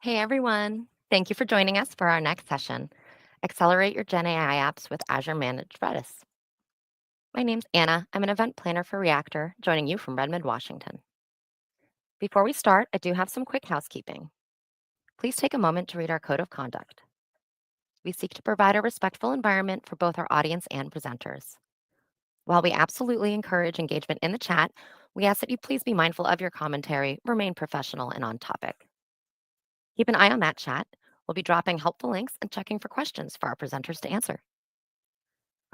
Hey everyone. Thank you for joining us for our next session. Accelerate your GenAI apps with Azure Managed Redis. My name's Anna. I'm an event planner for Reactor, joining you from Redmond, Washington. Before we start, I do have some quick housekeeping. Please take a moment to read our code of conduct. We seek to provide a respectful environment for both our audience and presenters. While we absolutely encourage engagement in the chat, we ask that you please be mindful of your commentary, remain professional and on topic. Keep an eye on that chat. We'll be dropping helpful links and checking for questions for our presenters to answer.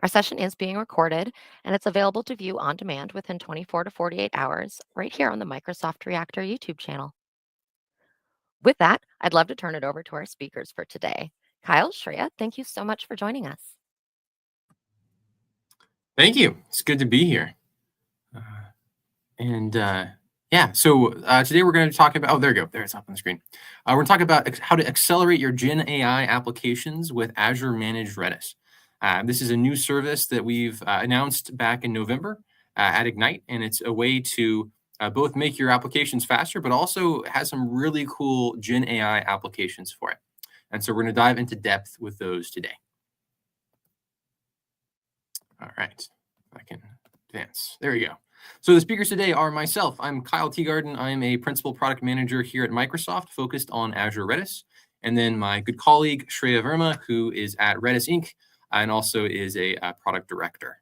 Our session is being recorded, and it's available to view on demand within 24 to 48 hours right here on the Microsoft Reactor YouTube channel. With that, I'd love to turn it over to our speakers for today. Kyle, Shreya, thank you so much for joining us. Thank you. It's good to be here. So today we're going to talk about, there it's up on the screen. We're going to talk about how to accelerate your GenAI applications with Azure Managed Redis. This is a new service that we've announced back in November at Ignite, and it's a way to both make your applications faster, but also has some really cool GenAI applications for it. And so we're going to dive into depth with those today. All right, if I can advance. There we go. So the speakers today are myself. I'm Kyle Teagarden. I'm a principal product manager here at Microsoft focused on Azure Redis. And then my good colleague, Shreya Verma, who is at Redis Inc. And also is a product director.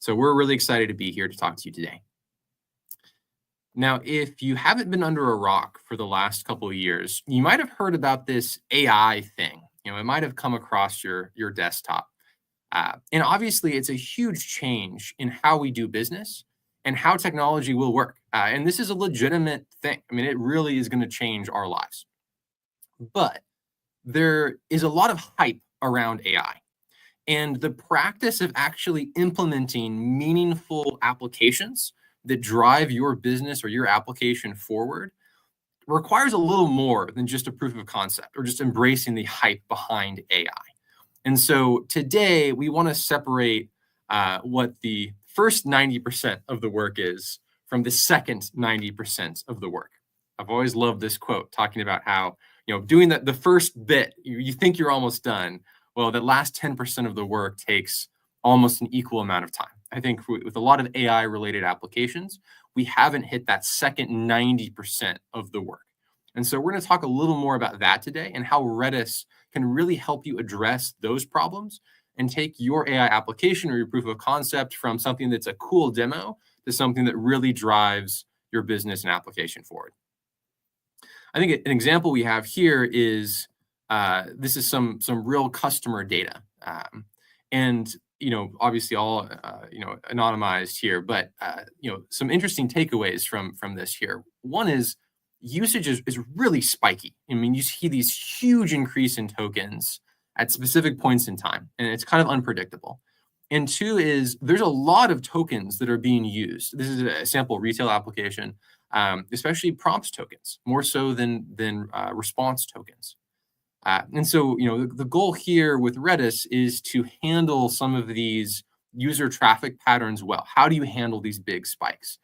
So we're really excited to be here to talk to you today. Now, if you haven't been under a rock for the last couple of years, you might have heard about this AI thing. It might have come across your desktop. And obviously, it's a huge change in how we do business and how technology will work. And this is a legitimate thing. I mean, it really is going to change our lives. But there is a lot of hype around AI. And the practice of actually implementing meaningful applications that drive your business or your application forward requires a little more than just a proof of concept or just embracing the hype behind AI. And so today we want to separate what the first 90% of the work is from the second 90% of the work. I've always loved this quote talking about how, doing the first bit, you think you're almost done. Well, the last 10% of the work takes almost an equal amount of time. I think with a lot of AI related applications, we haven't hit that second 90% of the work. And so we're going to talk a little more about that today and how Redis can really help you address those problems and take your AI application or your proof of concept from something that's a cool demo to something that really drives your business and application forward. I think an example we have here is this is some real customer data. Obviously all anonymized here, but some interesting takeaways from this here. One is usage is really spiky. I mean, you see these huge increase in tokens at specific points in time, and it's kind of unpredictable. And two is there's a lot of tokens that are being used. This is a sample retail application, especially prompts tokens, more so than response tokens. And so, the goal here with Redis is to handle some of these user traffic patterns well. How do you handle these big spikes?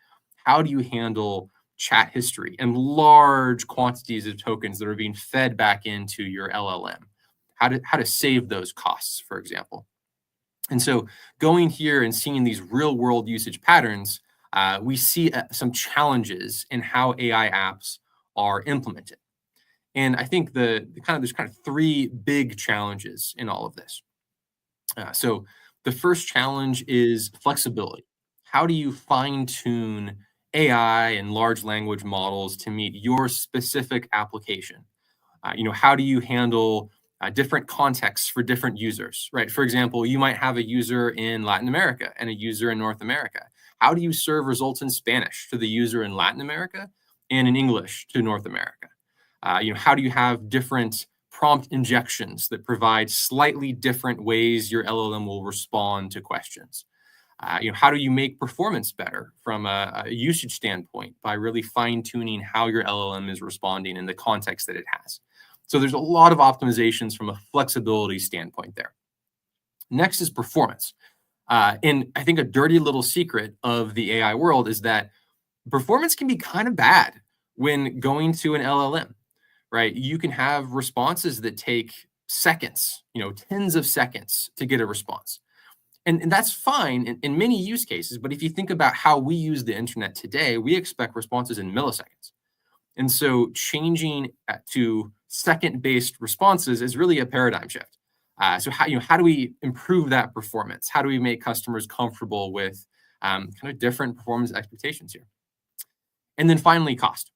How do you handle chat history and large quantities of tokens that are being fed back into your LLM? How to save those costs, for example. And so going here and seeing these real world usage patterns, we see some challenges in how AI apps are implemented. And I think there's kind of three big challenges in all of this. So the first challenge is flexibility. How do you fine tune AI and large language models to meet your specific application? How do you handle different contexts for different users, right? For example, you might have a user in Latin America and a user in North America. How do you serve results in Spanish to the user in Latin America and in English to North America? How do you have different prompt injections that provide slightly different ways your LLM will respond to questions? How do you make performance better from a usage standpoint by really fine-tuning how your LLM is responding in the context that it has? So there's a lot of optimizations from a flexibility standpoint there. Next is performance. And I think a dirty little secret of the AI world is that performance can be kind of bad when going to an LLM. right? You can have responses that take seconds, tens of seconds to get a response. And that's fine in many use cases, but if you think about how we use the internet today, we expect responses in milliseconds. And so changing to second-based responses is really a paradigm shift. So how do we improve that performance? How do we make customers comfortable with kind of different performance expectations here? And then finally, cost.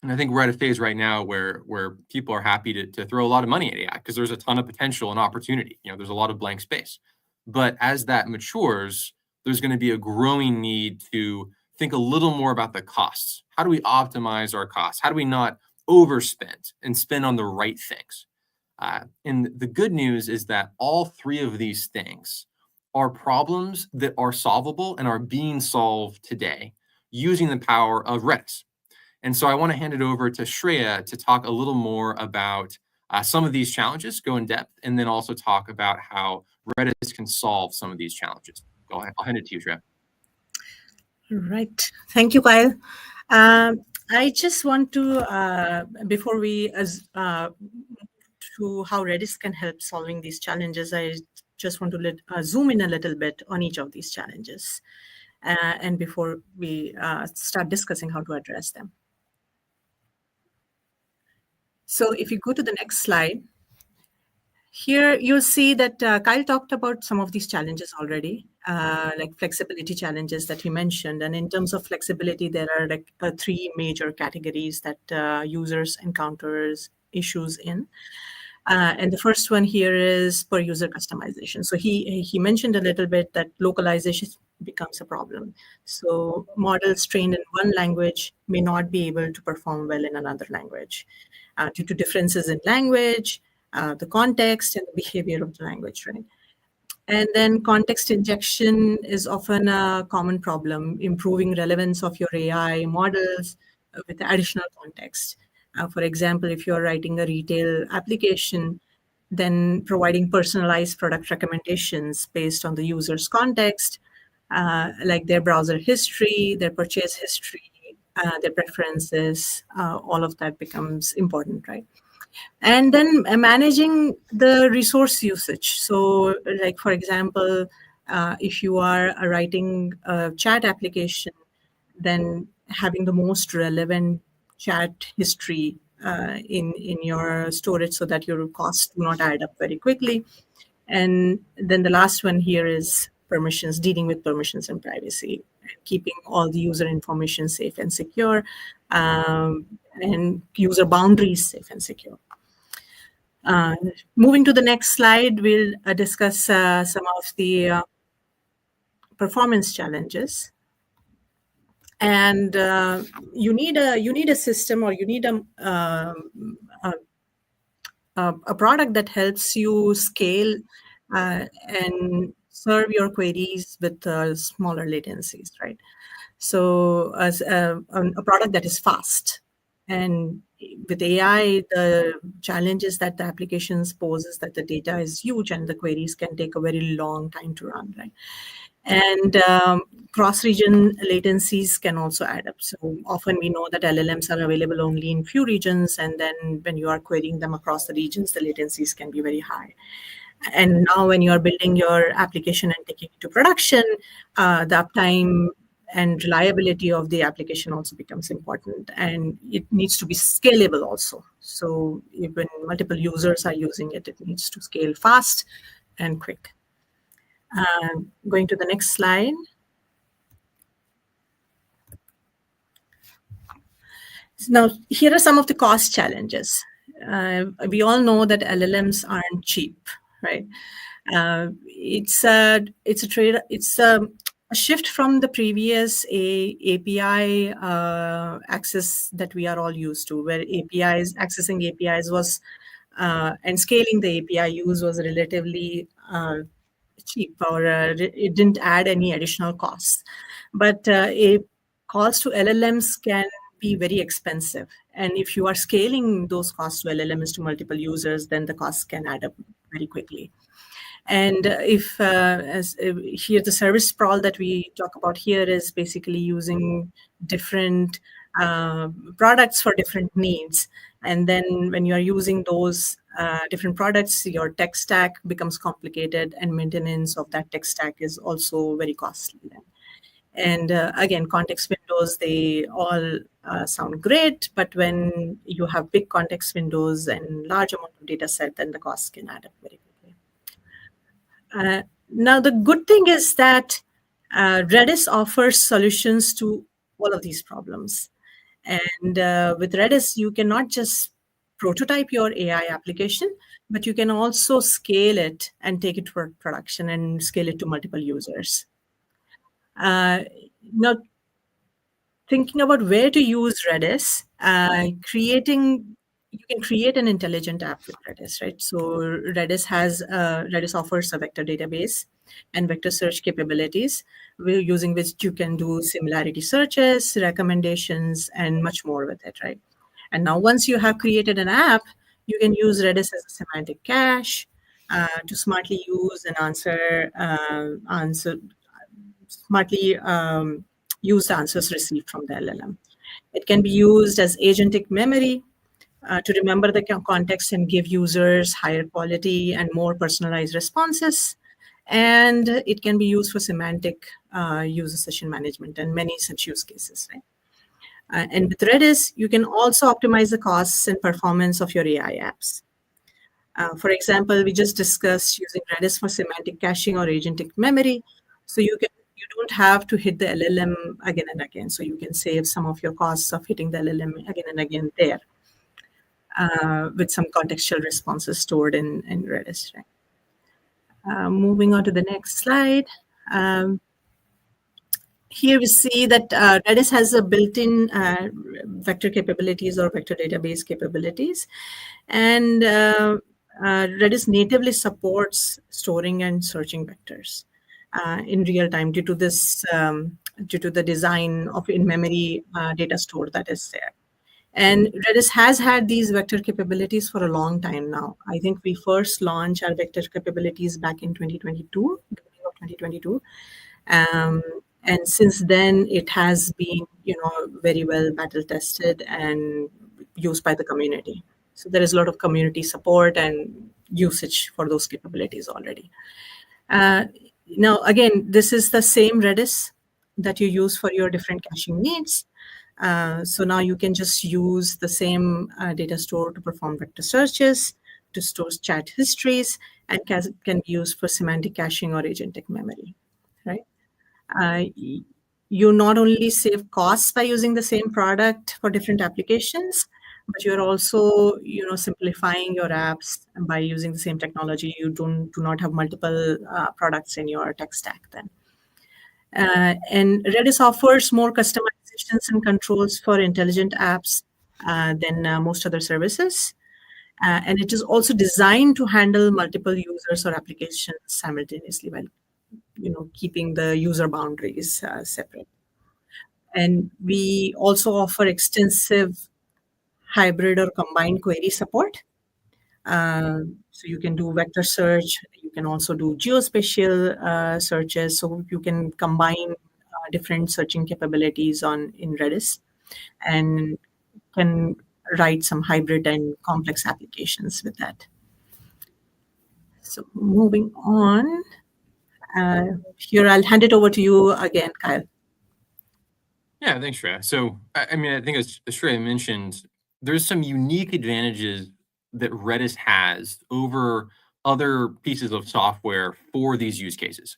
And I think we're at a phase right now where people are happy to throw a lot of money at AI because there's a ton of potential and opportunity. There's a lot of blank space. But as that matures, there's going to be a growing need to think a little more about the costs. How do we optimize our costs? How do we not overspend and spend on the right things? And the good news is that all three of these things are problems that are solvable and are being solved today using the power of Redis. And so I want to hand it over to Shreya to talk a little more about some of these challenges, go in depth, and then also talk about how Redis can solve some of these challenges. Go ahead. I'll hand it to you, Shreya. Right. Thank you, Kyle. I just want to, before we to how Redis can help solving these challenges, I just want to zoom in a little bit on each of these challenges, and before we start discussing how to address them. So if you go to the next slide, here you'll see that Kyle talked about some of these challenges already, like flexibility challenges that he mentioned. And in terms of flexibility, there are like three major categories that users encounter issues in. And the first one here is per user customization. So he mentioned a little bit that localization becomes a problem. So models trained in one language may not be able to perform well in another language due to differences in language, the context, and the behavior of the language, right? And then context injection is often a common problem, improving relevance of your AI models with additional context. For example, if you're writing a retail application, then providing personalized product recommendations based on the user's context, like their browser history, their purchase history, their preferences, all of that becomes important, right? And then managing the resource usage. So like, for example, if you are writing a chat application, then having the most relevant chat history in your storage so that your costs do not add up very quickly. And then the last one here is permissions, dealing with permissions and privacy, keeping all the user information safe and secure, and user boundaries safe and secure. Moving to the next slide, we'll discuss some of the performance challenges. And you need a system, or you need a product that helps you scale and serve your queries with smaller latencies, right? So as a product that is fast. And with AI, the challenges that the applications pose is that the data is huge and the queries can take a very long time to run, right? And cross-region latencies can also add up. So often we know that LLMs are available only in few regions, and then when you are querying them across the regions, the latencies can be very high. And now when you are building your application and taking it to production, the uptime and reliability of the application also becomes important, and it needs to be scalable also. So when multiple users are using it, it needs to scale fast and quick. Going to the next slide. Now, here are some of the cost challenges. We all know that LLMs aren't cheap, right? It's a shift from the previous API access that we are all used to, where accessing APIs was and scaling the API use was relatively cheap, or it didn't add any additional costs. But calls to LLMs can be very expensive. And if you are scaling those costs to LLMs to multiple users, then the costs can add up very quickly. And here the service sprawl that we talk about here is basically using different products for different needs. And then when you are using those different products, your tech stack becomes complicated, and maintenance of that tech stack is also very costly. And again, context windows, they all sound great, but when you have big context windows and large amount of data set, then the costs can add up very quickly. Now, the good thing is that Redis offers solutions to all of these problems. And with Redis, you can not just prototype your AI application, but you can also scale it and take it to production and scale it to multiple users. Now, thinking about where to use Redis, you can create an intelligent app with Redis, right? So Redis offers a vector database and vector search capabilities, using which you can do similarity searches, recommendations, and much more with it, right? And now once you have created an app, you can use Redis as a semantic cache to smartly use and smartly use the answers received from the LLM. It can be used as agentic memory to remember the context and give users higher quality and more personalized responses. And it can be used for semantic user session management and many such use cases, right? And with Redis, you can also optimize the costs and performance of your AI apps. For example, we just discussed using Redis for semantic caching or agentic memory. So you don't have to hit the LLM again and again. So you can save some of your costs of hitting the LLM again and again there with some contextual responses stored in Redis. Right? Moving on to the next slide. Here we see that Redis has a built-in vector capabilities or vector database capabilities. And Redis natively supports storing and searching vectors in real time due to the design of in-memory data store that is there. And Redis has had these vector capabilities for a long time now. I think we first launched our vector capabilities back in 2022, beginning of 2022. And since then, it has been, very well battle tested and used by the community. So there is a lot of community support and usage for those capabilities already. Now, again, this is the same Redis that you use for your different caching needs. So now you can just use the same data store to perform vector searches, to store chat histories, and can be used for semantic caching or agentic memory, right? You not only save costs by using the same product for different applications, but you're also, simplifying your apps by using the same technology. You do not have multiple products in your tech stack then. And Redis offers more customizations and controls for intelligent apps than most other services. And it is also designed to handle multiple users or applications simultaneously while keeping the user boundaries separate. And we also offer extensive hybrid or combined query support. So you can do vector search. You can also do geospatial searches. So you can combine different searching capabilities in Redis and can write some hybrid and complex applications with that. So moving on. Here, I'll hand it over to you again, Kyle. Yeah, thanks, Shreya. So, I mean, I think as Shreya mentioned, there's some unique advantages that Redis has over other pieces of software for these use cases.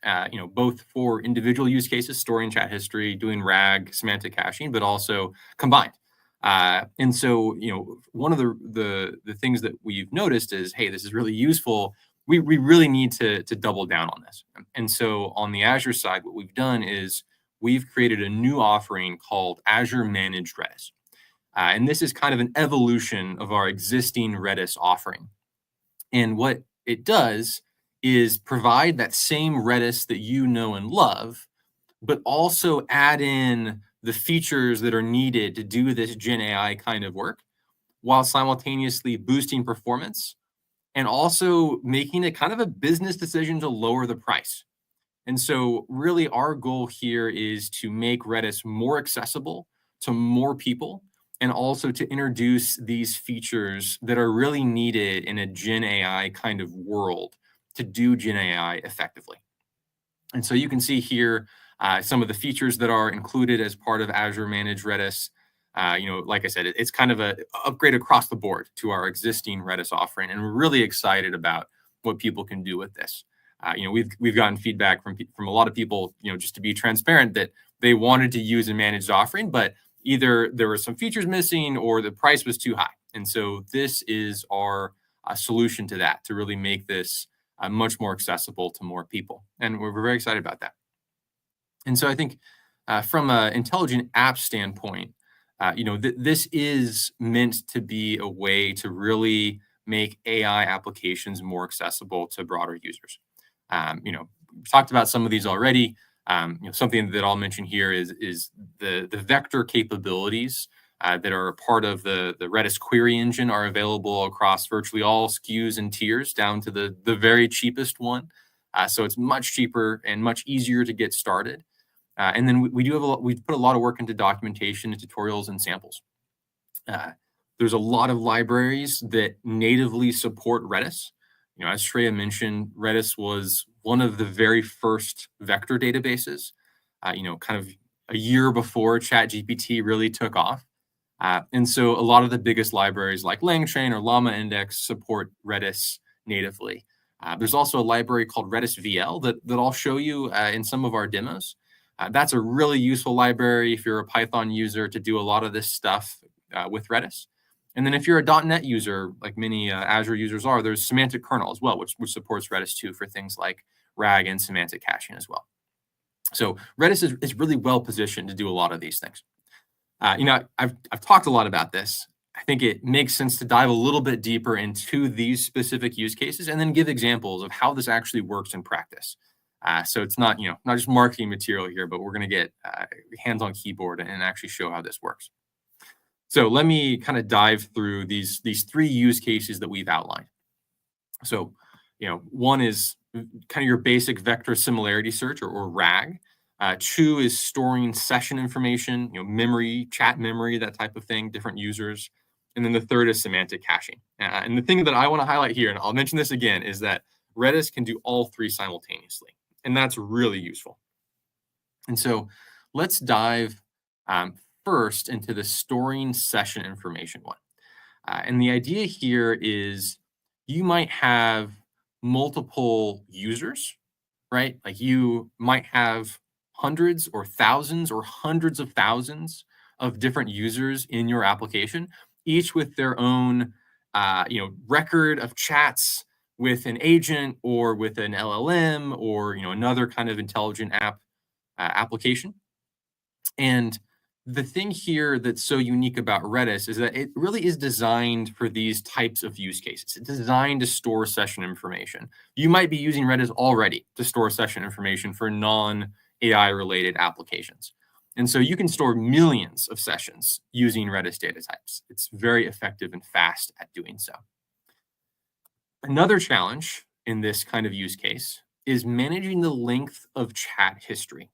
Both for individual use cases, storing chat history, doing RAG, semantic caching, but also combined. And so, one of the things that we've noticed is, hey, this is really useful. We really need to double down on this. And so, on the Azure side, what we've done is we've created a new offering called Azure Managed Redis. And this is kind of an evolution of our existing Redis offering. And what it does is provide that same Redis that you know and love, but also add in the features that are needed to do this GenAI kind of work, while simultaneously boosting performance and also making it kind of a business decision to lower the price. And so really our goal here is to make Redis more accessible to more people, and also to introduce these features that are really needed in a Gen AI kind of world to do Gen AI effectively. And so you can see here some of the features that are included as part of Azure Managed Redis. Like I said, it's kind of a upgrade across the board to our existing Redis offering, and we're really excited about what people can do with this. We've gotten feedback from a lot of people, just to be transparent, that they wanted to use a managed offering, but either there were some features missing or the price was too high. And so this is our solution to that, to really make this much more accessible to more people. And we're very excited about that. And so I think from an intelligent app standpoint, this is meant to be a way to really make AI applications more accessible to broader users. We've talked about some of these already. Something that I'll mention here is the vector capabilities that are part of the Redis query engine are available across virtually all SKUs and tiers, down to the very cheapest one. So it's much cheaper and much easier to get started. And then we've put a lot of work into documentation and tutorials and samples. There's a lot of libraries that natively support Redis. As Shreya mentioned, Redis was one of the very first vector databases, kind of a year before ChatGPT really took off. And so a lot of the biggest libraries like LangChain or Llama Index support Redis natively. There's also a library called Redis VL that I'll show you in some of our demos. That's a really useful library if you're a Python user to do a lot of this stuff with Redis. And then if you're a .NET user, like many Azure users are, there's Semantic kernel as well, which supports Redis 2 for things like RAG and semantic caching as well. So Redis is really well positioned to do a lot of these things. I've talked a lot about this. I think it makes sense to dive a little bit deeper into these specific use cases and then give examples of how this actually works in practice. So it's not just marketing material here, but we're going to get hands on keyboard and actually show how this works. So let me kind of dive through these three use cases that we've outlined. So, one is kind of your basic vector similarity search or RAG. Two is storing session information, memory, chat memory, that type of thing, different users. And then the third is semantic caching. And the thing that I want to highlight here, and I'll mention this again, is that Redis can do all three simultaneously. And that's really useful. And so let's dive first into the storing session information one. And the idea here is you might have multiple users, right? Like you might have hundreds or thousands or hundreds of thousands of different users in your application, each with their own record of chats with an agent or with an LLM or another kind of intelligent application. And the thing here that's so unique about Redis is that it really is designed for these types of use cases. It's designed to store session information. You might be using Redis already to store session information for non-AI related applications. And so you can store millions of sessions using Redis data types. It's very effective and fast at doing so. Another challenge in this kind of use case is managing the length of chat history.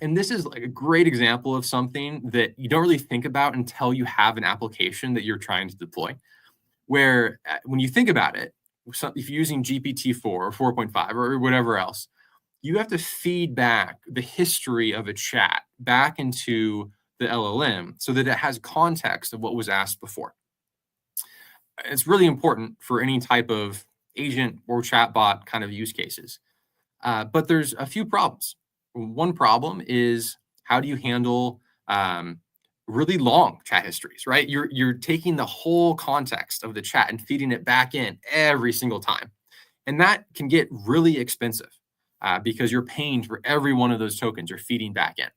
And this is like a great example of something that you don't really think about until you have an application that you're trying to deploy, where when you think about it, if you're using GPT-4 or 4.5 or whatever else, you have to feed back the history of a chat back into the LLM so that it has context of what was asked before. It's really important for any type of agent or chatbot kind of use cases. But there's a few problems. One problem is, how do you handle really long chat histories, right? You're taking the whole context of the chat and feeding it back in every single time. And that can get really expensive because you're paying for every one of those tokens you're feeding back in.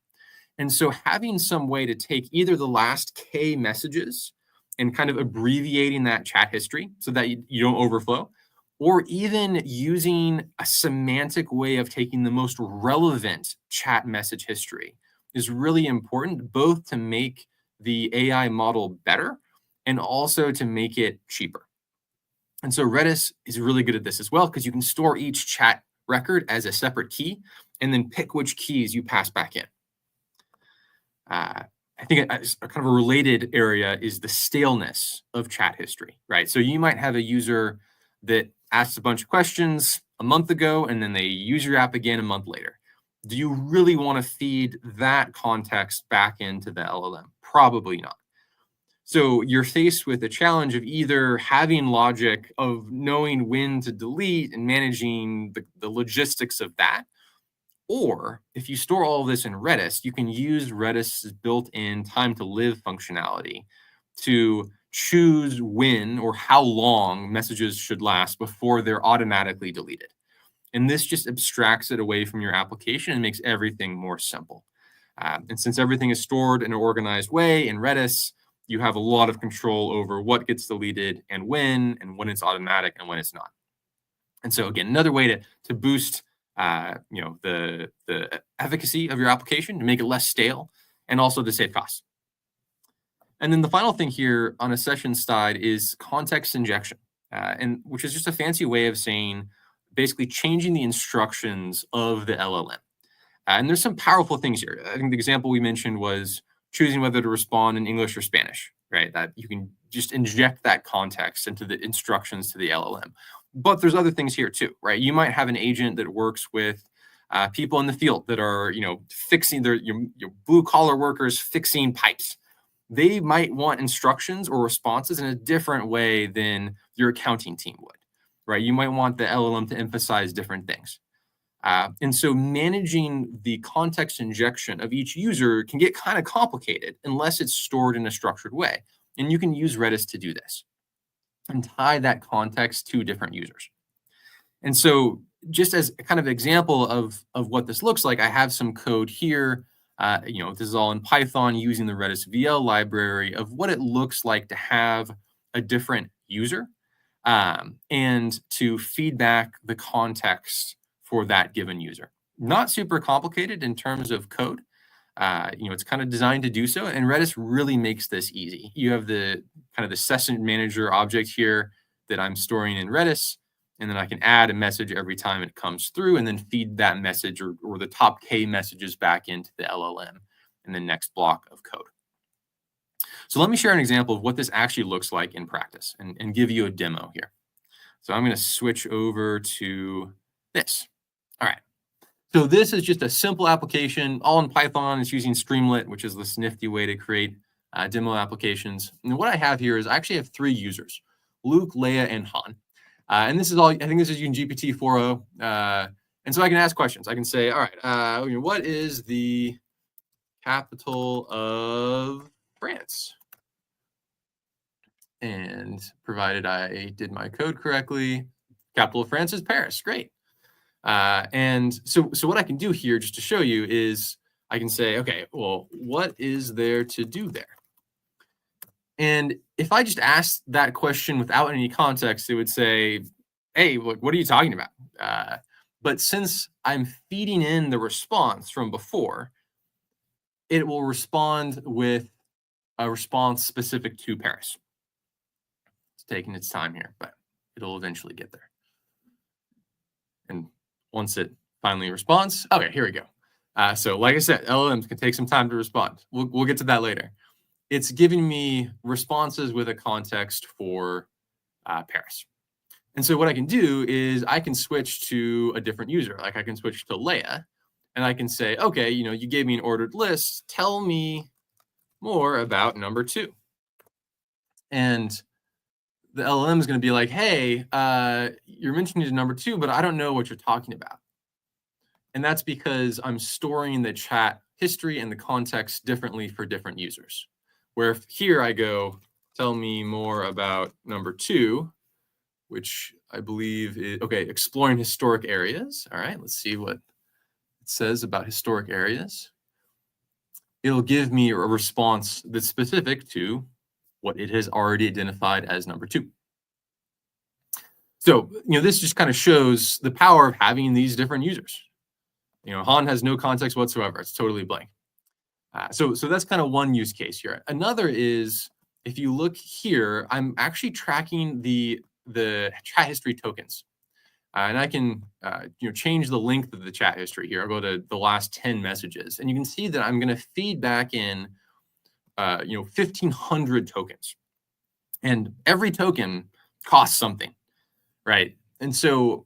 And so having some way to take either the last K messages and kind of abbreviating that chat history so that you don't overflow, or even using a semantic way of taking the most relevant chat message history is really important, both to make the AI model better and also to make it cheaper. And so Redis is really good at this as well, because you can store each chat record as a separate key and then pick which keys you pass back in. I think a kind of a related area is the staleness of chat history, right? So you might have a user that asked a bunch of questions a month ago, and then they use your app again a month later. Do you really want to feed that context back into the LLM? Probably not. So you're faced with a challenge of either having logic of knowing when to delete and managing the logistics of that, or if you store all of this in Redis, you can use Redis's built-in time to live functionality to choose when or how long messages should last before they're automatically deleted. And this just abstracts it away from your application and makes everything more simple. And since everything is stored in an organized way in Redis, you have a lot of control over what gets deleted and when it's automatic and when it's not. And so again, another way to boost the efficacy of your application, to make it less stale, and also to save costs. And then the final thing here on a session side is context injection, and which is just a fancy way of saying basically changing the instructions of the LLM. And there's some powerful things here. I think the example we mentioned was choosing whether to respond in English or Spanish, right? That you can just inject that context into the instructions to the LLM. But there's other things here too, right? You might have an agent that works with people in the field that are, fixing your blue collar workers fixing pipes. They might want instructions or responses in a different way than your accounting team would, right? You might want the LLM to emphasize different things. And so managing the context injection of each user can get kind of complicated unless it's stored in a structured way. And you can use Redis to do this and tie that context to different users. And so just as a kind of example of what this looks like, I have some code here. This is all in Python using the Redis VL library of what it looks like to have a different user and to feed back the context for that given user. Not super complicated in terms of code. It's kind of designed to do so, and Redis really makes this easy. You have the kind of the session manager object here that I'm storing in Redis, and then I can add a message every time it comes through, and then feed that message or the top K messages back into the LLM in the next block of code. So let me share an example of what this actually looks like in practice and give you a demo here. So I'm going to switch over to this. All right. So this is just a simple application, all in Python. It's using Streamlit, which is this nifty way to create demo applications. And what I have here is I actually have 3 users, Luke, Leia, and Han. And this is all, I think this is using GPT-4o. And so I can ask questions. I can say, all right, what is the capital of France? And provided I did my code correctly, capital of France is Paris. Great. And so what I can do here, just to show you, is I can say, okay, well, what is there to do there? And if I just asked that question without any context, it would say, hey, what are you talking about? But since I'm feeding in the response from before, it will respond with a response specific to Paris. It's taking its time here, but it'll eventually get there. And once it finally responds, okay, here we go. So like I said, LLMs can take some time to respond. We'll get to that later. It's giving me responses with a context for Paris. And so what I can do is I can switch to a different user. Like I can switch to Leia, and I can say, okay, you gave me an ordered list. Tell me more about number 2. And the LLM is going to be like, hey, you're mentioning number 2, but I don't know what you're talking about. And that's because I'm storing the chat history and the context differently for different users. Where if here I go, tell me more about number 2, which I believe is, okay, exploring historic areas. All right, let's see what it says about historic areas. It'll give me a response that's specific to what it has already identified as number 2. So, this just kind of shows the power of having these different users. Han has no context whatsoever. It's totally blank. So that's kind of one use case here. Another is, if you look here, I'm actually tracking the chat history tokens. And I can change the length of the chat history here. I'll go to the last 10 messages. And you can see that I'm going to feed back in 1,500 tokens, and every token costs something, right? And so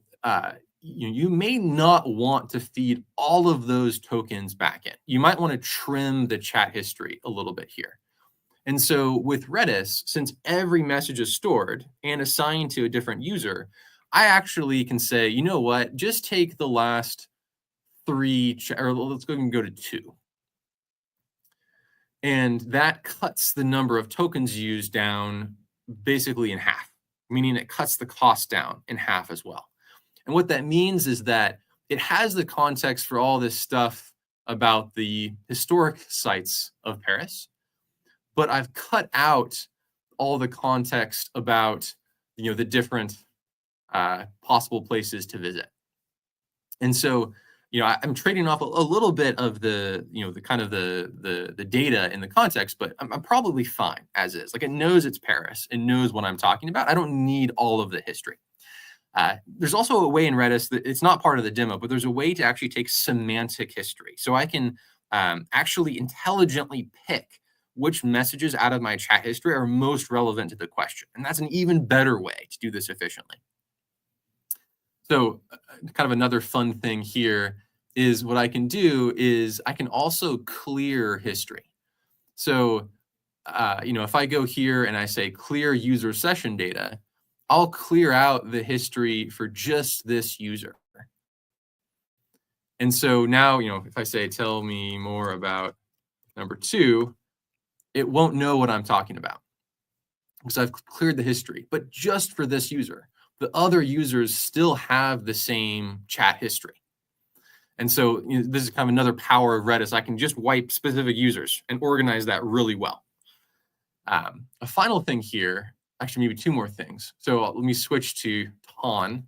you may not want to feed all of those tokens back in. You might want to trim the chat history a little bit here. And so with Redis, since every message is stored and assigned to a different user, I actually can say, you know what, just take the last 3, or let's go and go to 2. And that cuts the number of tokens used down basically in half, meaning it cuts the cost down in half as well. And what that means is that it has the context for all this stuff about the historic sites of Paris, but I've cut out all the context about the different possible places to visit. And so I'm trading off a little bit of the the kind of the data in the context, but I'm probably fine as is. Like, it knows it's Paris, it knows what I'm talking about. I don't need all of the history. There's also a way in Redis that it's not part of the demo, but there's a way to actually take semantic history. So I can actually intelligently pick which messages out of my chat history are most relevant to the question. And that's an even better way to do this efficiently. So kind of another fun thing here is what I can do is I can also clear history. So, if I go here and I say clear user session data, I'll clear out the history for just this user. And so now, if I say, tell me more about number 2, it won't know what I'm talking about because I've cleared the history, but just for this user. The other users still have the same chat history. And so this is kind of another power of Redis. I can just wipe specific users and organize that really well. A final thing here, actually maybe 2 more things. So let me switch to TON,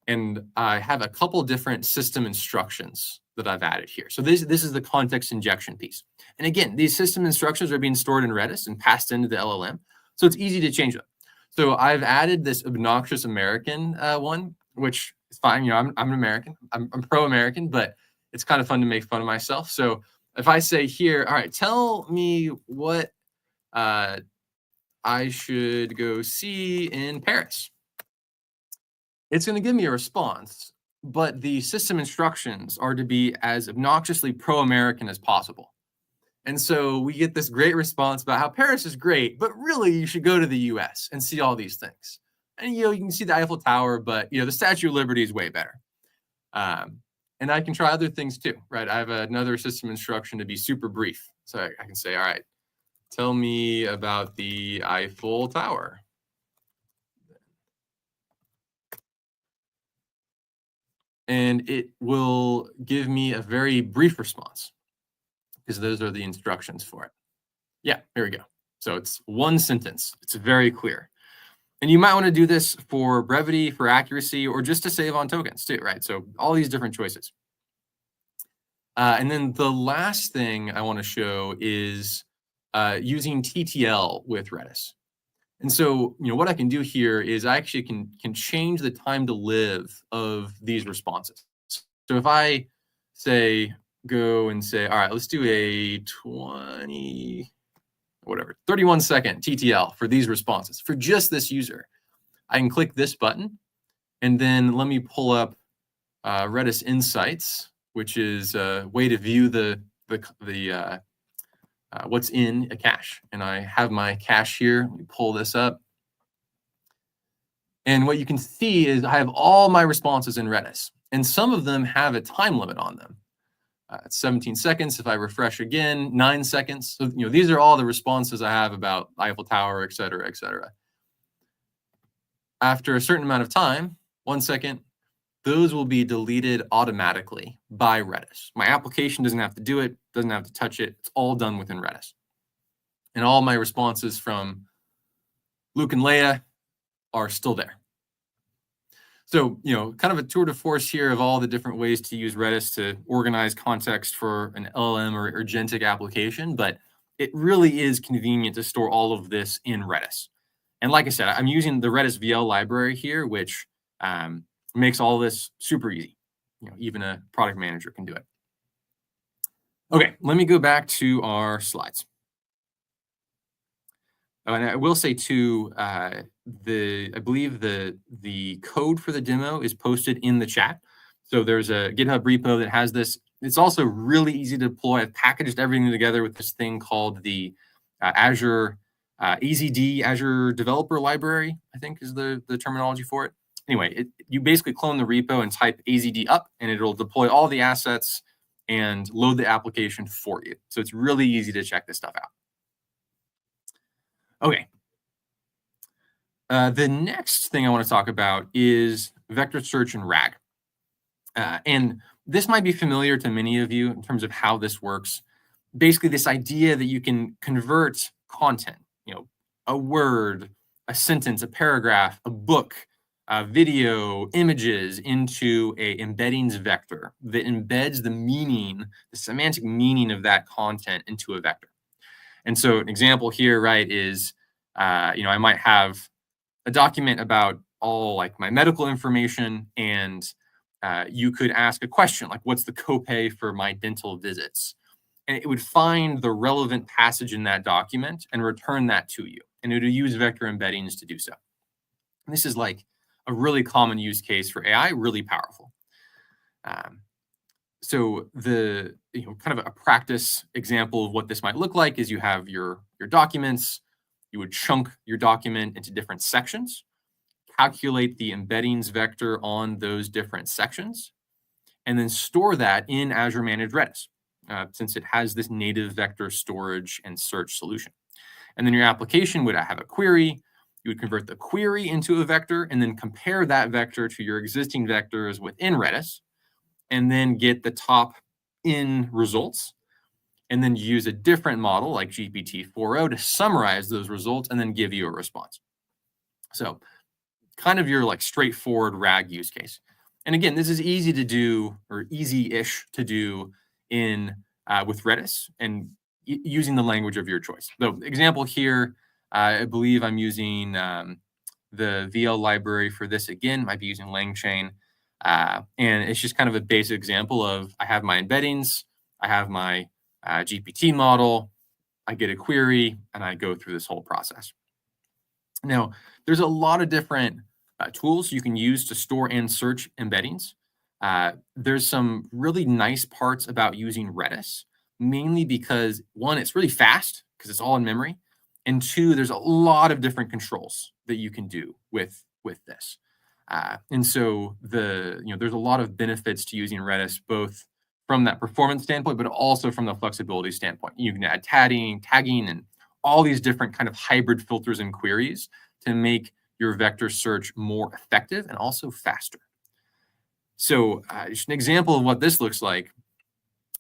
and I have a couple different system instructions that I've added here. So this is the context injection piece. And again, these system instructions are being stored in Redis and passed into the LLM. So it's easy to change them. So I've added this obnoxious American one, which is fine. I'm an American. I'm pro-American, but it's kind of fun to make fun of myself. So if I say here, all right, tell me what I should go see in Paris, it's going to give me a response, but the system instructions are to be as obnoxiously pro-American as possible. And so we get this great response about how Paris is great, but really you should go to the US and see all these things. And you can see the Eiffel Tower, but the Statue of Liberty is way better. And I can try other things too, right? I have another system instruction to be super brief. So I can say, all right, tell me about the Eiffel Tower. And it will give me a very brief response, because those are the instructions for it. Yeah, here we go. So it's 1 sentence. It's very clear. And you might want to do this for brevity, for accuracy, or just to save on tokens too, right? So all these different choices. And then the last thing I want to show is using TTL with Redis. And so, what I can do here is I actually can change the time to live of these responses. So if I go and say, all right, let's do a 31 second TTL for these responses for just this user. I can click this button, and then let me pull up Redis Insights, which is a way to view the what's in a cache. And I have my cache here. Let me pull this up. And what you can see is I have all my responses in Redis, and some of them have a time limit on them. It's 17 seconds. If I refresh again, 9 seconds. So, these are all the responses I have about Eiffel Tower, et cetera, et cetera. After a certain amount of time, 1 second, those will be deleted automatically by Redis. My application doesn't have to do it, doesn't have to touch it. It's all done within Redis. And all my responses from Luke and Leia are still there. So, kind of a tour de force here of all the different ways to use Redis to organize context for an LLM or agentic application, but it really is convenient to store all of this in Redis. And like I said, I'm using the Redis VL library here, which makes all this super easy. Even a product manager can do it. Okay, let me go back to our slides. Oh, and I will say too, I believe the code for the demo is posted in the chat. So there's a GitHub repo that has this. It's also really easy to deploy. I've packaged everything together with this thing called the Azure AZD, Azure Developer Library, I think is the terminology for it. Anyway, you basically clone the repo and type AZD up, and it'll deploy all the assets and load the application for you. So it's really easy to check this stuff out. Okay. The next thing I want to talk about is vector search and RAG. And this might be familiar to many of you in terms of how this works. Basically, this idea that you can convert content, a word, a sentence, a paragraph, a book, video, images into a embeddings vector that embeds the meaning, the semantic meaning of that content into a vector. And so an example here, right, is, I might have a document about all like my medical information, and you could ask a question like, what's the copay for my dental visits? And it would find the relevant passage in that document and return that to you. And it would use vector embeddings to do so. And this is like a really common use case for AI, really powerful. So the kind of a practice example of what this might look like is you have your documents. You would chunk your document into different sections, calculate the embeddings vector on those different sections, and then store that in Azure Managed Redis, since it has this native vector storage and search solution. And then your application would have a query. You would convert the query into a vector and then compare that vector to your existing vectors within Redis, and then get the top in results, and then use a different model like GPT-4o to summarize those results and then give you a response. So kind of your like straightforward RAG use case. And again, this is easy to do, or easy-ish to do in with Redis and using the language of your choice. So example here, I believe I'm using the VL library for this again, might be using LangChain. And it's just kind of a basic example of I have my embeddings, I have my GPT model, I get a query, and I go through this whole process. Now, there's a lot of different tools you can use to store and search embeddings. There's some really nice parts about using Redis, mainly because, one, it's really fast because it's all in memory, and two, there's a lot of different controls that you can do with this. And so there's a lot of benefits to using Redis, both from that performance standpoint, but also from the flexibility standpoint. You can add tagging, and all these different kind of hybrid filters and queries to make your vector search more effective and also faster. So just an example of what this looks like,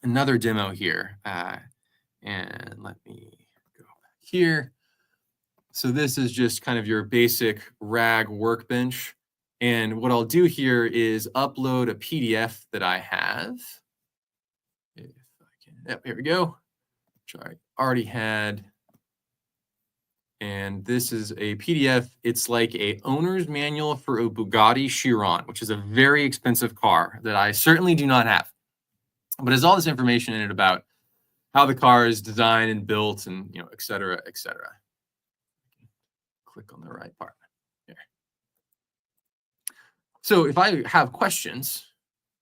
another demo here. And let me go back here. So this is just kind of your basic RAG workbench. And what I'll do here is upload a PDF that I have. If I can, yep, here we go. Which I already had. And this is a PDF. It's like a owner's manual for a Bugatti Chiron, which is a very expensive car that I certainly do not have. But there's all this information in it about how the car is designed and built, and et cetera, et cetera. Click on the right part here. So if I have questions,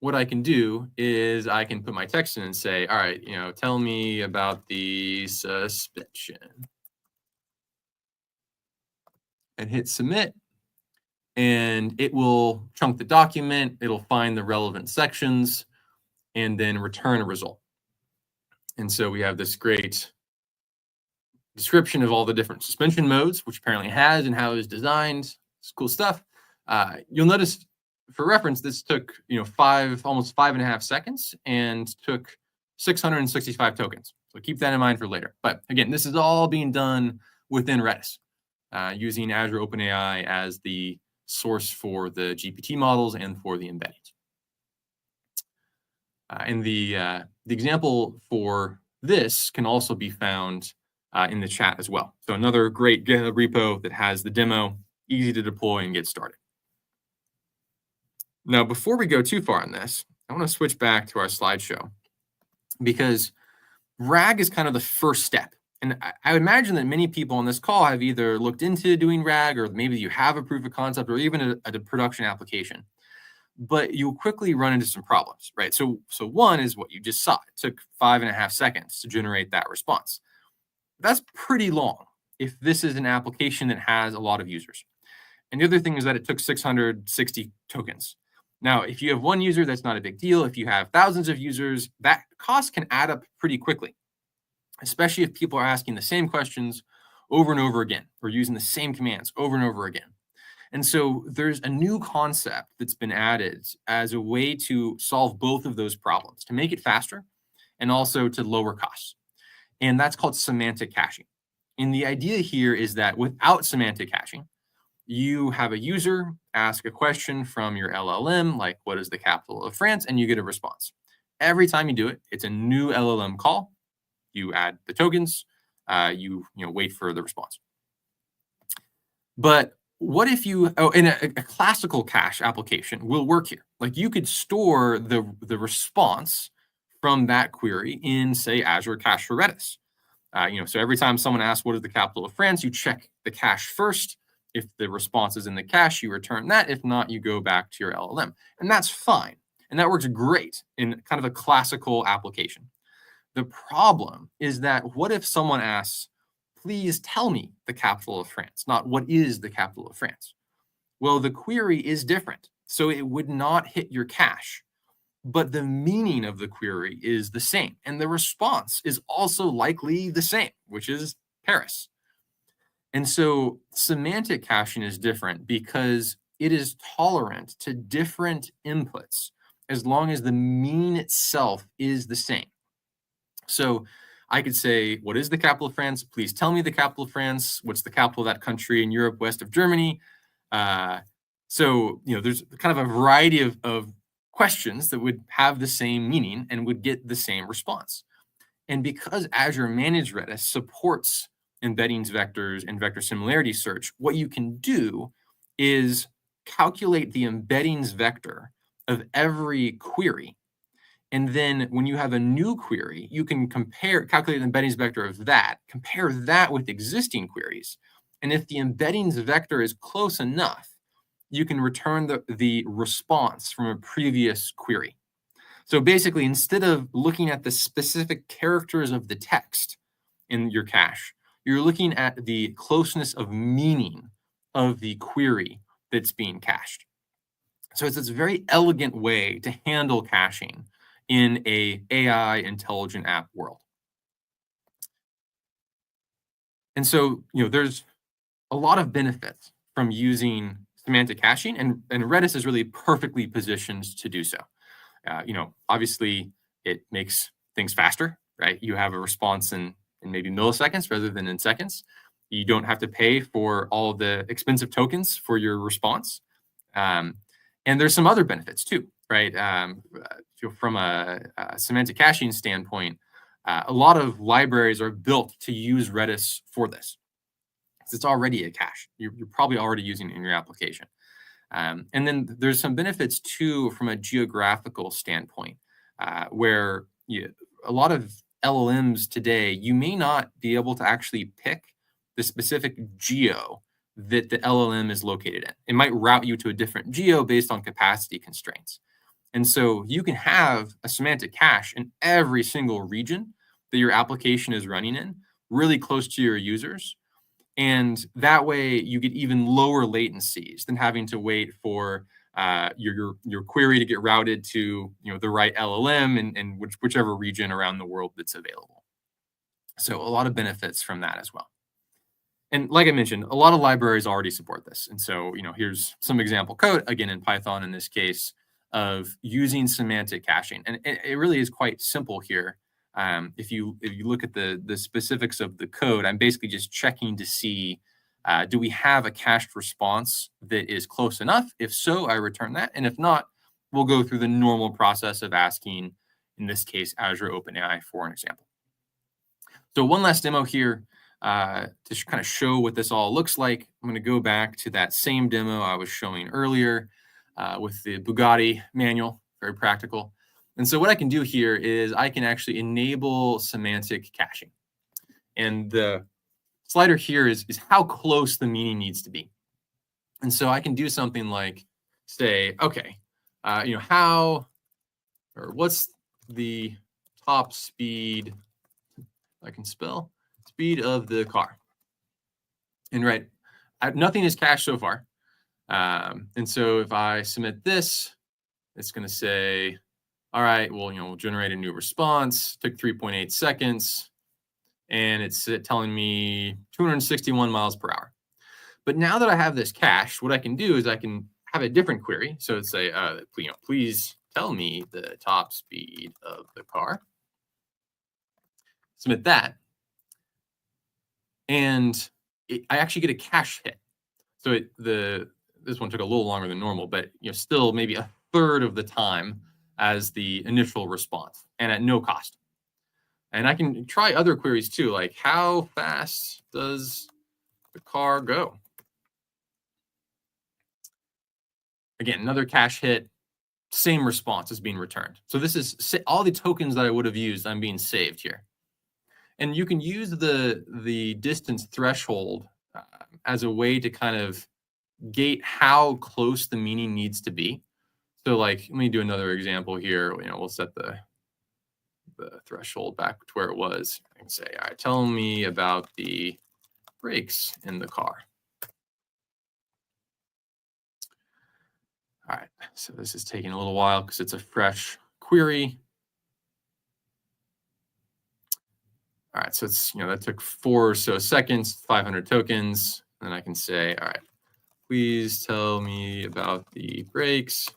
what I can do is I can put my text in and say, all right, tell me about the suspension. And hit submit, and it will chunk the document, it'll find the relevant sections, and then return a result. And so we have this great description of all the different suspension modes, which apparently it has, and how it was designed. It's cool stuff. You'll notice, for reference, this took almost 5.5 seconds and took 665 tokens. So keep that in mind for later. But again, this is all being done within Redis. Using Azure OpenAI as the source for the GPT models and for the embeddings. And the example for this can also be found in the chat as well. So another great GitHub repo that has the demo, easy to deploy and get started. Now, before we go too far on this, I want to switch back to our slideshow, because RAG is kind of the first step. And I would imagine that many people on this call have either looked into doing RAG, or maybe you have a proof of concept, or even a production application. But you'll quickly run into some problems, right? So one is what you just saw. It took 5.5 seconds to generate that response. That's pretty long if this is an application that has a lot of users. And the other thing is that it took 660 tokens. Now, if you have one user, that's not a big deal. If you have thousands of users, that cost can add up pretty quickly, especially if people are asking the same questions over and over again, or using the same commands over and over again. And so there's a new concept that's been added as a way to solve both of those problems, to make it faster and also to lower costs. And that's called semantic caching. And the idea here is that without semantic caching, you have a user ask a question from your LLM, like, what is the capital of France? And you get a response. Every time you do it, it's a new LLM call. You add the tokens, you wait for the response. But what if in a classical cache application will work here? Like, you could store the response from that query in, say, Azure Cache for Redis. So every time someone asks what is the capital of France, you check the cache first. If the response is in the cache, you return that. If not, you go back to your LLM. And that's fine. And that works great in kind of a classical application. The problem is that what if someone asks, please tell me the capital of France, not what is the capital of France? Well, the query is different, so it would not hit your cache, but the meaning of the query is the same, and the response is also likely the same, which is Paris. And so semantic caching is different because it is tolerant to different inputs as long as the mean itself is the same. So I could say, what is the capital of France? Please tell me the capital of France. What's the capital of that country in Europe, west of Germany? So there's kind of a variety of questions that would have the same meaning and would get the same response. And because Azure Managed Redis supports embeddings vectors and vector similarity search, what you can do is calculate the embeddings vector of every query. And then when you have a new query, you can calculate the embeddings vector of that, compare that with existing queries. And if the embeddings vector is close enough, you can return the response from a previous query. So basically, instead of looking at the specific characters of the text in your cache, you're looking at the closeness of meaning of the query that's being cached. So it's this very elegant way to handle caching in a AI intelligent app world. And so, there's a lot of benefits from using semantic caching, and Redis is really perfectly positioned to do so. Obviously, it makes things faster, right? You have a response in maybe milliseconds rather than in seconds. You don't have to pay for all of the expensive tokens for your response. And there's some other benefits too, right? From a semantic caching standpoint, a lot of libraries are built to use Redis for this. It's already a cache. You're probably already using it in your application. And then there's some benefits too from a geographical standpoint, where a lot of LLMs today, you may not be able to actually pick the specific geo that the LLM is located in. It might route you to a different geo based on capacity constraints. And so you can have a semantic cache in every single region that your application is running in, really close to your users. And that way you get even lower latencies than having to wait for your query to get routed to the right LLM and whichever region around the world that's available. So a lot of benefits from that as well. And like I mentioned, a lot of libraries already support this. And so here's some example code, again in Python in this case, of using semantic caching. And it really is quite simple here. If you look at the specifics of the code, I'm basically just checking to see, do we have a cached response that is close enough? If so, I return that. And if not, we'll go through the normal process of asking, in this case, Azure OpenAI for an example. So one last demo here to kind of show what this all looks like. I'm going to go back to that same demo I was showing earlier with the Bugatti manual, very practical. And so what I can do here is I can actually enable semantic caching. And the slider here is how close the meaning needs to be. And so I can do something like say, okay, what's the top speed, I can spell, speed of the car. And right, nothing is cached so far. And so if I submit this, it's going to say, all right, well, we'll generate a new response. Took 3.8 seconds. And it's telling me 261 miles per hour. But now that I have this cached, what I can do is I can have a different query. So it's say, please tell me the top speed of the car. Submit that. And I actually get a cache hit. So this one took a little longer than normal, but still maybe a third of the time as the initial response and at no cost. And I can try other queries too, like how fast does the car go? Again, another cache hit, same response is being returned. So this is all the tokens that I would have used, I'm being saved here. And you can use the distance threshold as a way to kind of gate how close the meaning needs to be. So like, let me do another example here. We'll set the threshold back to where it was. I can say, all right, tell me about the brakes in the car. All right, so this is taking a little while because it's a fresh query. All right, so it's, that took 4 or so seconds, 500 tokens. And I can say, all right, please tell me about the brakes.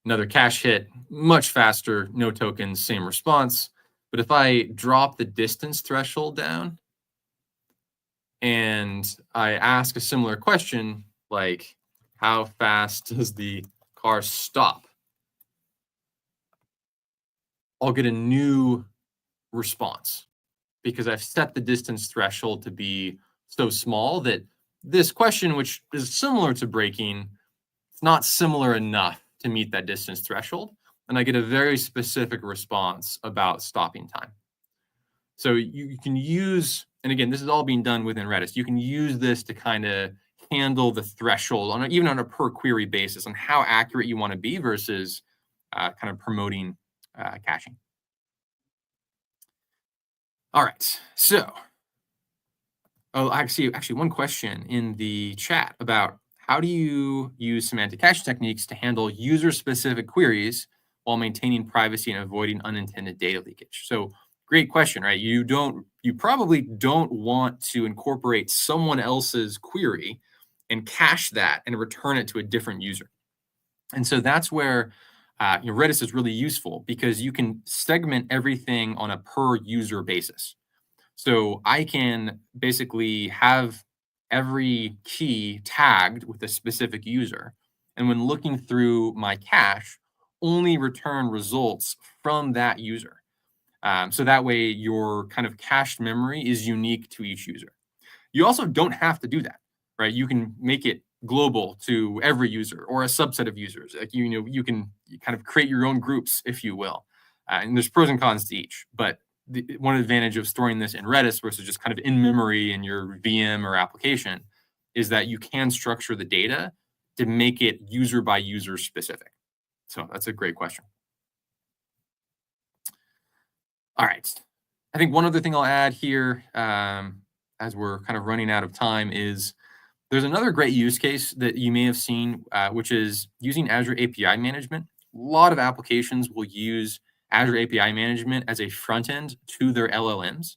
Another cache hit, much faster, no tokens, same response. But if I drop the distance threshold down and I ask a similar question, like how fast does the car stop? I'll get a new response because I've set the distance threshold to be so small that this question, which is similar to braking, it's not similar enough to meet that distance threshold. And I get a very specific response about stopping time. So you can use, and again, this is all being done within Redis. You can use this to kind of handle the threshold even on a per query basis on how accurate you want to be versus kind of promoting caching. All right, so actually one question in the chat about how do you use semantic caching techniques to handle user-specific queries while maintaining privacy and avoiding unintended data leakage? So great question, right? You probably don't want to incorporate someone else's query and cache that and return it to a different user. And so that's where Redis is really useful because you can segment everything on a per user basis. So I can basically have every key tagged with a specific user. And when looking through my cache, only return results from that user. So that way your kind of cached memory is unique to each user. You also don't have to do that, right? You can make it global to every user or a subset of users. Like, you can kind of create your own groups, if you will. And there's pros and cons to each, but one advantage of storing this in Redis versus just kind of in memory in your VM or application is that you can structure the data to make it user by user specific. So that's a great question. All right. I think one other thing I'll add here as we're kind of running out of time is there's another great use case that you may have seen, which is using Azure API management. A lot of applications will use Azure API management as a front end to their LLMs.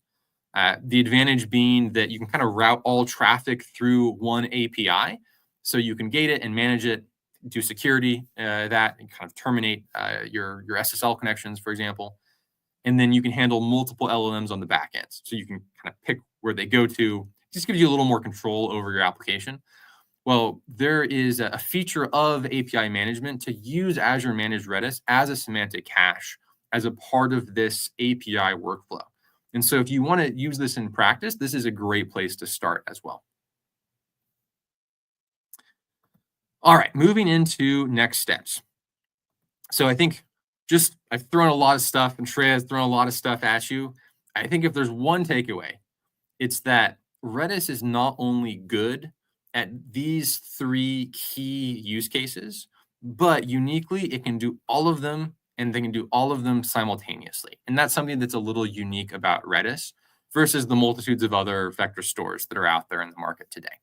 The advantage being that you can kind of route all traffic through one API. So you can gate it and manage it, do security that, and kind of terminate your SSL connections, for example. And then you can handle multiple LLMs on the back end. So you can kind of pick where they go to. It just gives you a little more control over your application. Well, there is a feature of API management to use Azure Managed Redis as a semantic cache as a part of this API workflow. And so if you want to use this in practice, this is a great place to start as well. All right, moving into next steps. So I think I've thrown a lot of stuff, and Shreya has thrown a lot of stuff at you. I think if there's one takeaway, it's that Redis is not only good at these 3 key use cases, but uniquely it can do all of them, and they can do all of them simultaneously. And that's something that's a little unique about Redis versus the multitudes of other vector stores that are out there in the market today.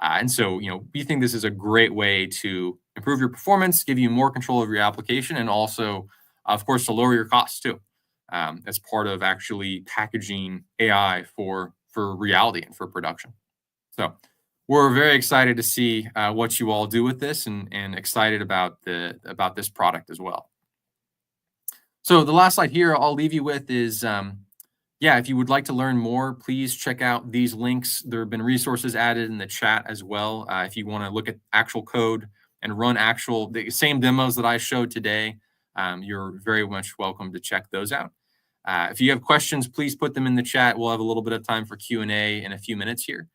And so, we think this is a great way to improve your performance, give you more control of your application, and also, of course, to lower your costs too, as part of actually packaging AI for reality and for production. So we're very excited to see what you all do with this, and excited about this product as well. So the last slide here I'll leave you with is, if you would like to learn more, please check out these links. There have been resources added in the chat as well. If you want to look at actual code and run the same demos that I showed today, you're very much welcome to check those out. If you have questions, please put them in the chat. We'll have a little bit of time for Q&A in a few minutes here.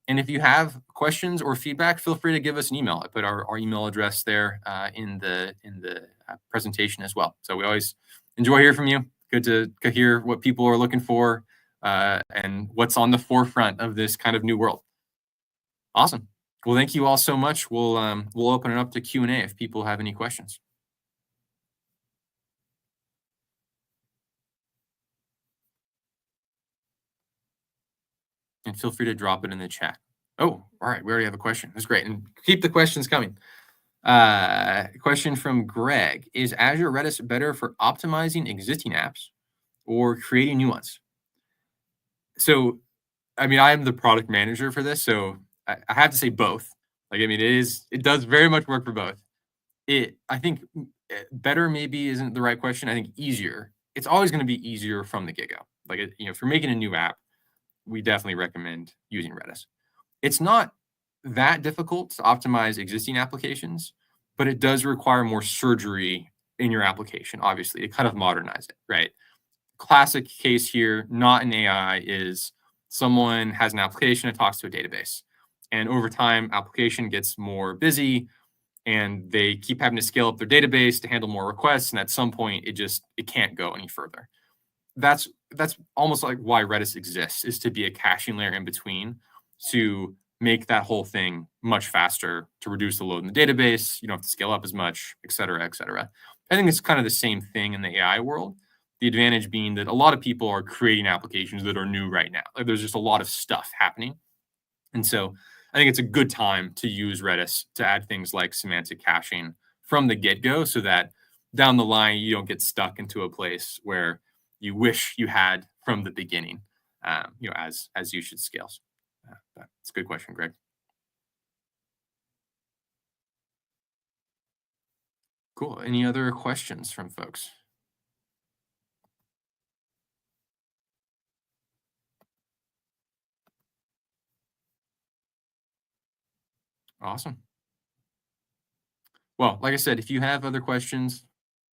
And if you have questions or feedback, feel free to give us an email. I put our email address there in the presentation as well. So we always enjoy hearing from you. Good to hear what people are looking for and what's on the forefront of this kind of new world. Awesome. Well, thank you all so much. We'll open it up to Q&A if people have any questions. And feel free to drop it in the chat. Oh, all right. We already have a question. That's great. And keep the questions coming. Question from Greg. Is Azure Redis better for optimizing existing apps or creating new ones? So, I am the product manager for this, so I have to say both. It does very much work for both. I think better maybe isn't the right question. I think easier. It's always going to be easier from the get-go. If you're making a new app, we definitely recommend using Redis. It's not that difficult to optimize existing applications, but it does require more surgery in your application, obviously, to kind of modernize it, right? Classic case here, not in AI, is someone has an application that talks to a database. And over time, application gets more busy, and they keep having to scale up their database to handle more requests. And at some point, it can't go any further. That's almost like why Redis exists, is to be a caching layer in between to make that whole thing much faster, to reduce the load in the database. You don't have to scale up as much, et cetera, et cetera. I think it's kind of the same thing in the AI world. The advantage being that a lot of people are creating applications that are new right now. There's just a lot of stuff happening. And so I think it's a good time to use Redis to add things like semantic caching from the get-go, so that down the line, you don't get stuck into a place where you wish you had from the beginning, as usage scales. That's a good question, Greg. Cool. Any other questions from folks? Awesome. Well, like I said, if you have other questions,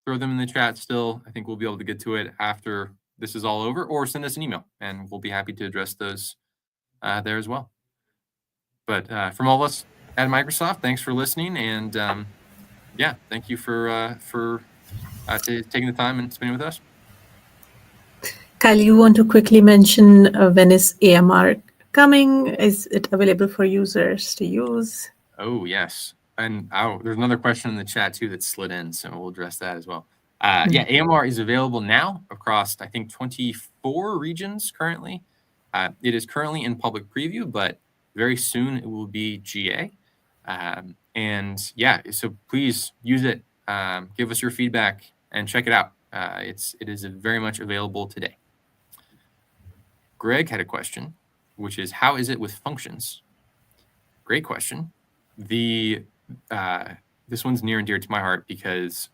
throw them in the chat still. I think we'll be able to get to it after this is all over, or send us an email, and we'll be happy to address those there as well. But from all of us at Microsoft, thanks for listening, and thank you for taking the time and spending with us. Kyle, you want to quickly mention when is AMR coming? Is it available for users to use? Oh, yes. And there's another question in the chat too that slid in, so we'll address that as well. AMR is available now across, I think, 24 regions currently. It is currently in public preview, but very soon it will be GA. So please use it. Give us your feedback and check it out. It is very much available today. Greg had a question, which is, how is it with functions? Great question. This one's near and dear to my heart because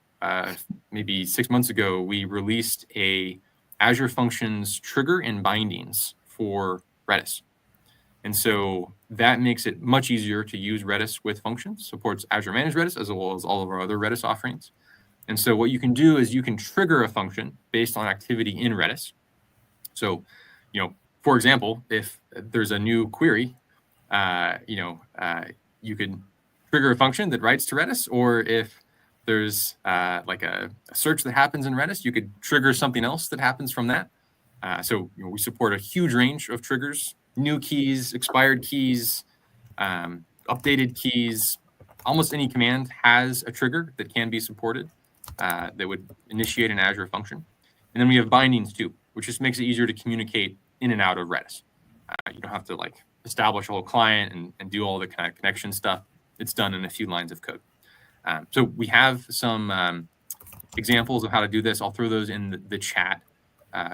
maybe 6 months ago, we released a Azure Functions trigger and bindings for Redis. And so that makes it much easier to use Redis with functions, supports Azure Managed Redis as well as all of our other Redis offerings. And so what you can do is you can trigger a function based on activity in Redis. So, for example, if there's a new query, you could trigger a function that writes to Redis, or if there's like a search that happens in Redis. You could trigger something else that happens from that. So we support a huge range of triggers: new keys, expired keys, updated keys. Almost any command has a trigger that can be supported that would initiate an Azure function. And then we have bindings too, which just makes it easier to communicate in and out of Redis. You don't have to like establish a whole client and do all the kind of connection stuff. It's done in a few lines of code. So we have some examples of how to do this. I'll throw those in the chat,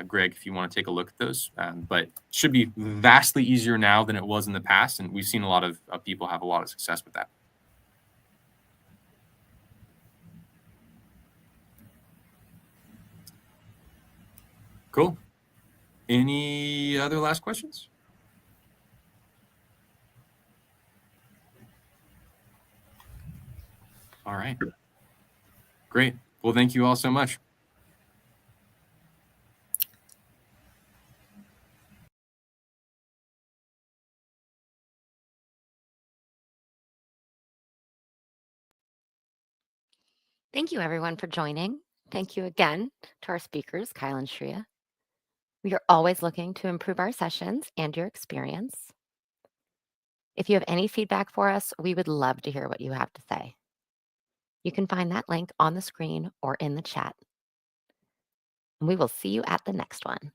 Greg, if you want to take a look at those. But it should be vastly easier now than it was in the past. And we've seen a lot of people have a lot of success with that. Cool. Any other last questions? All right. Great. Well, thank you all so much. Thank you, everyone, for joining. Thank you again to our speakers, Kyle and Shreya. We are always looking to improve our sessions and your experience. If you have any feedback for us, we would love to hear what you have to say. You can find that link on the screen or in the chat. And we will see you at the next one.